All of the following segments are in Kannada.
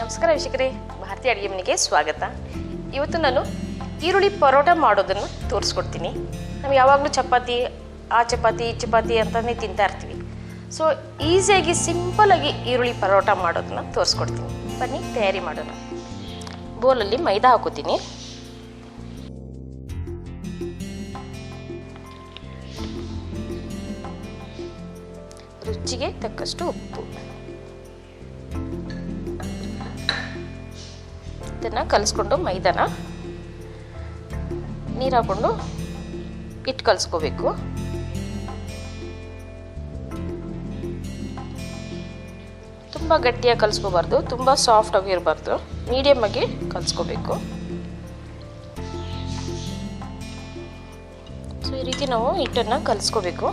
ನಮಸ್ಕಾರ ವೀಕ್ಷಕರೇ, ಭಾರತೀಯ ಅಡುಗೆ ಮನೆಗೆ ಸ್ವಾಗತ. ಇವತ್ತು ನಾನು ಈರುಳ್ಳಿ ಪರೋಟ ಮಾಡೋದನ್ನು ತೋರಿಸ್ಕೊಡ್ತೀನಿ. ನಾವು ಯಾವಾಗಲೂ ಚಪಾತಿ ಈ ಚಪಾತಿ ಅಂತಲೇ ತಿಂತಾ ಇರ್ತೀವಿ. ಸೊ ಈಸಿಯಾಗಿ ಸಿಂಪಲಾಗಿ ಈರುಳ್ಳಿ ಪರೋಟ ಮಾಡೋದನ್ನು ತೋರಿಸ್ಕೊಡ್ತೀನಿ. ಬನ್ನಿ ತಯಾರಿ ಮಾಡೋಣ. ಬೋಲಲ್ಲಿ ಮೈದಾ ಹಾಕೋತೀನಿ. ರುಚಿಗೆ ತಕ್ಕಷ್ಟು ಉಪ್ಪು. ಇದನ್ನು ಕಲಿಸ್ಕೊಂಡು ಮೈದಾನ ನೀರು ಹಾಕ್ಕೊಂಡು ಹಿಟ್ಟು ಕಲಿಸ್ಕೋಬೇಕು. ತುಂಬ ಗಟ್ಟಿಯಾಗಿ ಕಲಿಸ್ಕೋಬಾರ್ದು, ತುಂಬ ಸಾಫ್ಟಾಗಿ ಇರಬಾರ್ದು, ಮೀಡಿಯಮ್ ಆಗಿ ಕಲಿಸ್ಕೋಬೇಕು. ಸೊ ಈ ರೀತಿ ನಾವು ಹಿಟ್ಟನ್ನು ಕಲಿಸ್ಕೋಬೇಕು.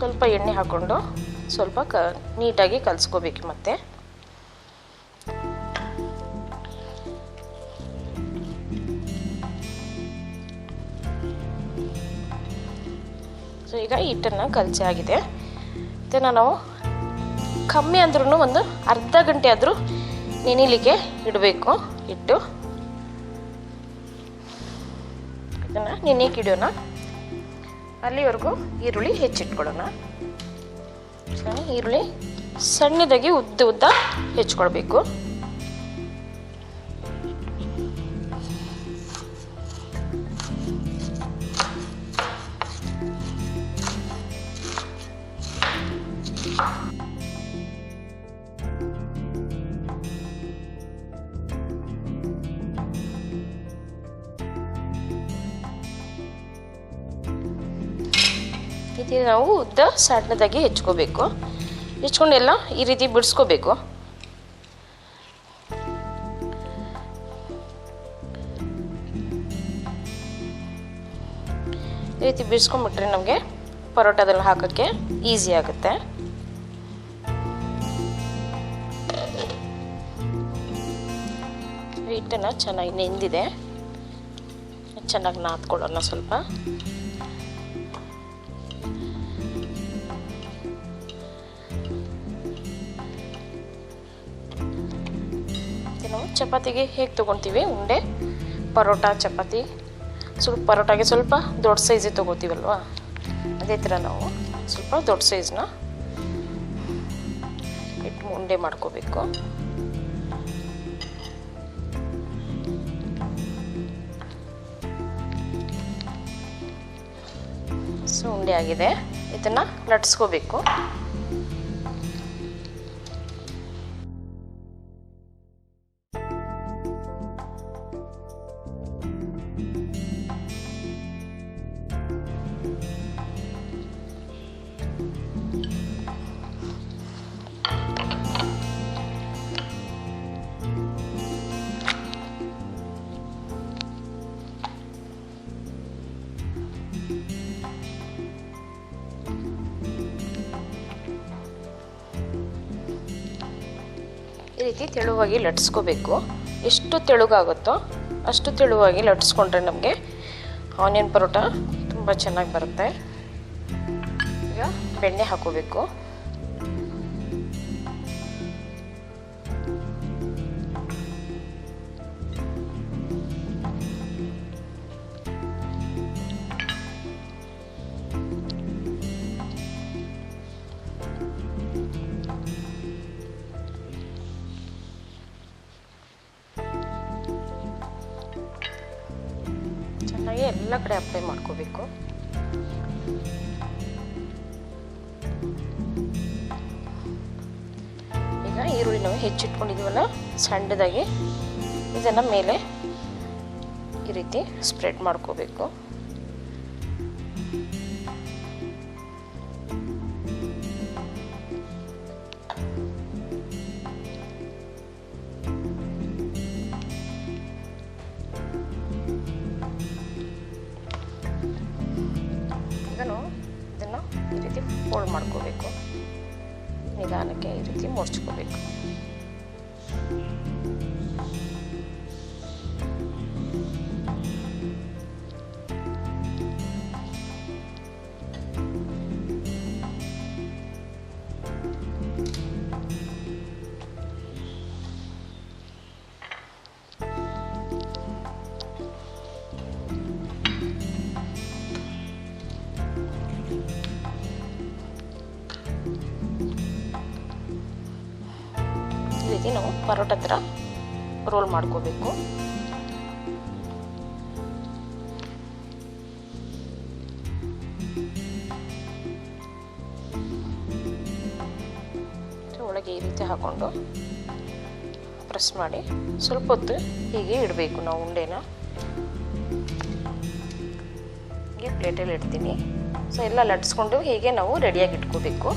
ಸ್ವಲ್ಪ ಎಣ್ಣೆ ಹಾಕ್ಕೊಂಡು ಸ್ವಲ್ಪ ನೀಟಾಗಿ ಕಲಿಸ್ಕೋಬೇಕು. ಮತ್ತೆ ಸೊ ಈಗ ಹಿಟ್ಟನ್ನು ಕಲಸಿ ಆಗಿದೆ. ಇದನ್ನು ನಾವು ಕಮ್ಮಿ ಅಂದ್ರೂ ಒಂದು ಅರ್ಧ ಗಂಟೆ ಆದರೂ ನೆನೆಯಲಿಕ್ಕೆ ಇಡಬೇಕು. ಇಟ್ಟು ಇದನ್ನು ನೆನೆಯಕ್ಕೆ ಇಡೋಣ. ಅಲ್ಲಿವರೆಗೂ ಈರುಳ್ಳಿ ಹೆಚ್ಚಿಟ್ಕೊಳ್ಳೋಣ. ಈರುಳ್ಳಿ ಸಣ್ಣದಾಗಿ ಉದ್ದ ಹೆಚ್ಚಿಕೊಳ್ಬೇಕು. ಇದು ನಾವು ಉದ್ದ ಸಣ್ಣದಾಗಿ ಹೆಚ್ಕೋಬೇಕು. ಹೆಚ್ಕೊಂಡೆಲ್ಲ ಈ ರೀತಿ ಬಿಡಿಸ್ಕೋಬೇಕು. ಈ ರೀತಿ ಬಿಡಿಸ್ಕೊಂಡ್ಬಿಟ್ರೆ ನಮಗೆ ಪರೋಟದಲ್ಲಿ ಹಾಕೋಕ್ಕೆ ಈಸಿ ಆಗುತ್ತೆ. ಹಿಟ್ಟನ್ನು ಚೆನ್ನಾಗಿ ನೆಂದಿದೆ, ಚೆನ್ನಾಗಿ ನಾದ್ಕೊಳ್ಳೋಣ. ಸ್ವಲ್ಪ ಚಪಾತಿಗೆ ಹೇಗೆ ತೊಗೊತೀವಿ ಉಂಡೆ, ಪರೋಟ ಚಪಾತಿ ಸ್ವಲ್ಪ ಪರೋಟಾಗೆ ಸ್ವಲ್ಪ ದೊಡ್ಡ ಸೈಜೇ ತೊಗೋತೀವಲ್ವ, ಅದೇ ಥರ ನಾವು ಸ್ವಲ್ಪ ದೊಡ್ಡ ಸೈಜ್ನ ಇಟ್ಟು ಉಂಡೆ ಮಾಡ್ಕೋಬೇಕು. ಸೊ ಉಂಡೆ ಆಗಿದೆ. ಇದನ್ನು ಲಟ್ಸ್ಕೋಬೇಕು. ಈ ರೀತಿ ತೆಳುವಾಗಿ ಲಟ್ಸ್ಕೋಬೇಕು. ಎಷ್ಟು ತೆಳುಗಾಗುತ್ತೋ ಅಷ್ಟು ತೆಳುವಾಗಿ ಲಟ್ಸ್ಕೊಂಡ್ರೆ ನಮಗೆ ಆನಿಯನ್ ಪರೋಟ ತುಂಬ ಚೆನ್ನಾಗಿ ಬರುತ್ತೆ. ಈಗ ಬೆಣ್ಣೆ ಹಾಕೋಬೇಕು. ಚೆನ್ನಾಗಿ ಎಲ್ಲ ಕಡೆ ಅಪ್ಲೈ ಮಾಡ್ಕೋಬೇಕು. ಈಗ ಈರುಳ್ಳಿ ನಾವು ಹೆಚ್ಚಿಟ್ಕೊಂಡಿದ್ದೀವಲ್ಲ ಸಣ್ಣದಾಗಿ, ಇದನ್ನು ಮೇಲೆ ಈ ರೀತಿ ಸ್ಪ್ರೆಡ್ ಮಾಡ್ಕೋಬೇಕು. ಇದನ್ನು ಈ ರೀತಿ ಫೋಲ್ಡ್ ಮಾಡ್ಕೋಬೇಕು. ನಿಧಾನಕ್ಕೆ ಈ ರೀತಿ ಮುರ್ಚ್ಕೋಬೇಕು. ರೀತಿ ನಾವು ಪರೋಟ ಥರ ರೋಲ್ ಮಾಡ್ಕೋಬೇಕು. ಒಳಗೆ ಈ ರೀತಿ ಹಾಕೊಂಡು ಪ್ರೆಸ್ ಮಾಡಿ ಸ್ವಲ್ಪ ಹೊತ್ತು ಹೀಗೆ ಇಡಬೇಕು ನಾವು ಉಂಡೆನ. ಹೀಗೆ ಪ್ಲೇಟಲ್ಲಿ ಇಡ್ತೀನಿ. ಸೊ ಎಲ್ಲ ಲಟ್ಸ್ಕೊಂಡು ಹೀಗೆ ನಾವು ರೆಡಿಯಾಗಿ ಇಟ್ಕೋಬೇಕು.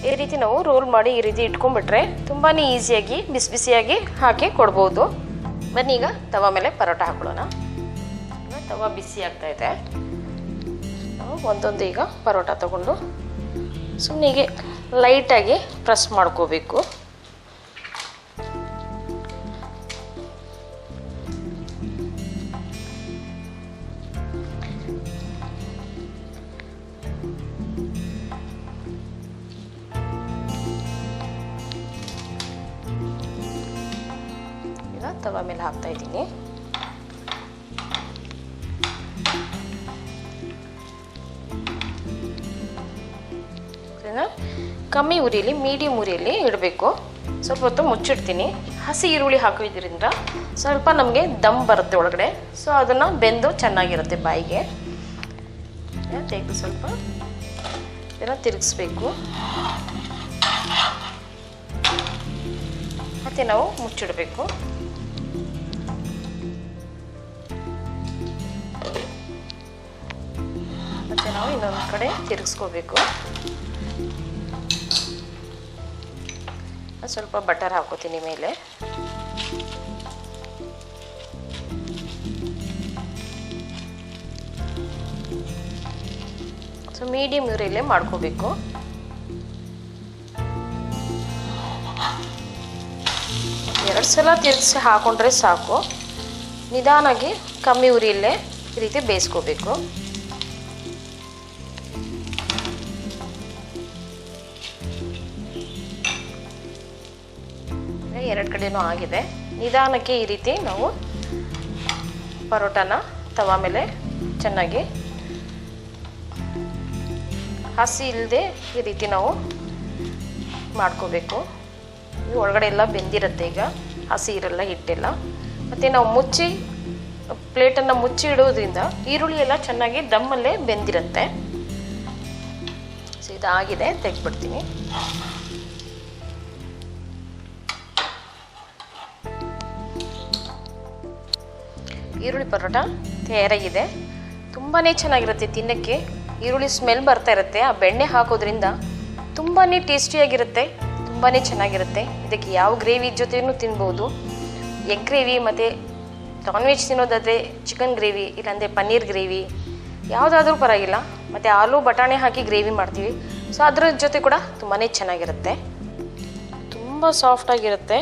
ಈ ರೀತಿ ನಾವು ರೋಲ್ ಮಾಡಿ ಈ ರೀತಿ ಇಟ್ಕೊಂಡ್ಬಿಟ್ರೆ ತುಂಬಾ ಈಸಿಯಾಗಿ ಬಿಸಿ ಬಿಸಿಯಾಗಿ ಹಾಕಿ ಕೊಡ್ಬೋದು. ಬನ್ನಿ ಈಗ ತವ ಮೇಲೆ ಪರೋಟ ಹಾಕೊಳ್ಳೋಣ. ತವ ಬಿಸಿ ಆಗ್ತಾ ಇದೆ. ಒಂದೊಂದು ಈಗ ಪರೋಟ ತಗೊಂಡು ಸುಮ್ಮನೆ ಹೀಗೆ ಲೈಟಾಗಿ ಪ್ರೆಸ್ ಮಾಡ್ಕೋಬೇಕು. ಈಗ ತವ ಮೇಲೆ ಹಾಕ್ತಾ ಇದ್ದೀನಿ. ಕಮ್ಮಿ ಉರಿಯಲ್ಲಿ ಮೀಡಿಯಂ ಉರಿಯಲ್ಲಿ ಇಡಬೇಕು. ಸ್ವಲ್ಪ ಹೊತ್ತು ಮುಚ್ಚಿಡ್ತೀನಿ. ಹಸಿ ಈರುಳ್ಳಿ ಹಾಕೋದ್ರಿಂದ ಸ್ವಲ್ಪ ನಮಗೆ ದಮ್ ಬರುತ್ತೆ ಒಳಗಡೆ. ಸೊ ಅದನ್ನು ಬೆಂದು ಚೆನ್ನಾಗಿರುತ್ತೆ ಬಾಯಿಗೆ. ತೆಗೆದು ಸ್ವಲ್ಪ ಇದನ್ನು ತಿರುಗಿಸ್ಬೇಕು. ಮತ್ತು ನಾವು ಮುಚ್ಚಿಡಬೇಕು. ಮತ್ತು ನಾವು ಇನ್ನೊಂದು ಕಡೆ ತಿರುಗಿಸ್ಕೋಬೇಕು. ಸ್ವಲ್ಪ ಬಟರ್ ಹಾಕೋತೀನಿ ಮೇಲೆ. ಸೊ ಮೀಡಿಯಂ ಉರಿಯಲ್ಲೇ ಮಾಡ್ಕೋಬೇಕು. ಎರಡು ಸಲ ತಿರುಗಿಸಿ ಹಾಕೊಂಡ್ರೆ ಸಾಕು. ನಿಧಾನಾಗಿ ಕಮ್ಮಿ ಉರಿಯಲ್ಲೇ ಈ ರೀತಿ ಬೇಯಿಸ್ಕೋಬೇಕು. ಎರಡು ಕಡೆನೂ ಆಗಿದೆ. ನಿಧಾನಕ್ಕೆ ಈ ರೀತಿ ನಾವು ಪರೋಟಾನ ತವಾ ಮೇಲೆ ಚೆನ್ನಾಗಿ ಹಸಿ ಇಲ್ಲದೆ ಈ ರೀತಿ ನಾವು ಮಾಡ್ಕೋಬೇಕು. ಒಳಗಡೆ ಎಲ್ಲ ಬೆಂದಿರುತ್ತೆ. ಈಗ ಹಸಿ ಇರಲ್ಲ, ಹಿಟ್ಟೆಲ್ಲ. ಮತ್ತು ನಾವು ಮುಚ್ಚಿ ಪ್ಲೇಟನ್ನು ಮುಚ್ಚಿ ಇಡೋದ್ರಿಂದ ಈರುಳ್ಳಿ ಎಲ್ಲ ಚೆನ್ನಾಗಿ ದಮ್ಮಲ್ಲೇ ಬೆಂದಿರುತ್ತೆ. ಸೊ ಇದಾಗಿದೆ, ತೆಗೆದ್ಬಿಡ್ತೀನಿ. ಈರುಳ್ಳಿ ಪರೋಟ ತಯಾರಾಗಿದೆ. ತುಂಬಾ ಚೆನ್ನಾಗಿರುತ್ತೆ ತಿನ್ನೋಕ್ಕೆ. ಈರುಳ್ಳಿ ಸ್ಮೆಲ್ ಬರ್ತಾ ಇರುತ್ತೆ. ಆ ಬೆಣ್ಣೆ ಹಾಕೋದ್ರಿಂದ ತುಂಬಾ ಟೇಸ್ಟಿಯಾಗಿರುತ್ತೆ, ತುಂಬಾ ಚೆನ್ನಾಗಿರುತ್ತೆ. ಇದಕ್ಕೆ ಯಾವ ಗ್ರೇವಿ ಜೊತೆನೂ ತಿನ್ಬೋದು. ಎಗ್ ಗ್ರೇವಿ ಮತ್ತು ನಾನ್ ವೆಜ್ ತಿನ್ನೋದಾದರೆ ಚಿಕನ್ ಗ್ರೇವಿ, ಇಲ್ಲಾಂದರೆ ಪನ್ನೀರ್ ಗ್ರೇವಿ, ಯಾವುದಾದ್ರೂ ಪರವಾಗಿಲ್ಲ. ಮತ್ತು ಆಲೂ ಬಟಾಣಿ ಹಾಕಿ ಗ್ರೇವಿ ಮಾಡ್ತೀವಿ. ಸೊ ಅದ್ರ ಜೊತೆ ಕೂಡ ತುಂಬಾ ಚೆನ್ನಾಗಿರುತ್ತೆ. ತುಂಬ ಸಾಫ್ಟಾಗಿರುತ್ತೆ,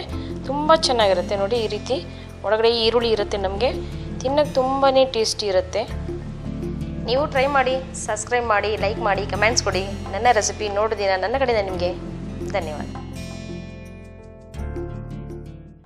ತುಂಬ ಚೆನ್ನಾಗಿರುತ್ತೆ. ನೋಡಿ ಈ ರೀತಿ ಒಳಗಡೆ ಈರುಳ್ಳಿ ಇರುತ್ತೆ. ನಮಗೆ ತಿನ್ನೋಕ್ಕೆ ತುಂಬಾ ಟೇಸ್ಟಿ ಇರುತ್ತೆ. ನೀವು ಟ್ರೈ ಮಾಡಿ, ಸಬ್ಸ್ಕ್ರೈಬ್ ಮಾಡಿ, ಲೈಕ್ ಮಾಡಿ, ಕಮೆಂಟ್ಸ್ ಕೊಡಿ. ನನ್ನ ರೆಸಿಪಿ ನೋಡಿದಿನ ನನ್ನ ಕಡೆಯಿಂದ ನಿಮಗೆ ಧನ್ಯವಾದ.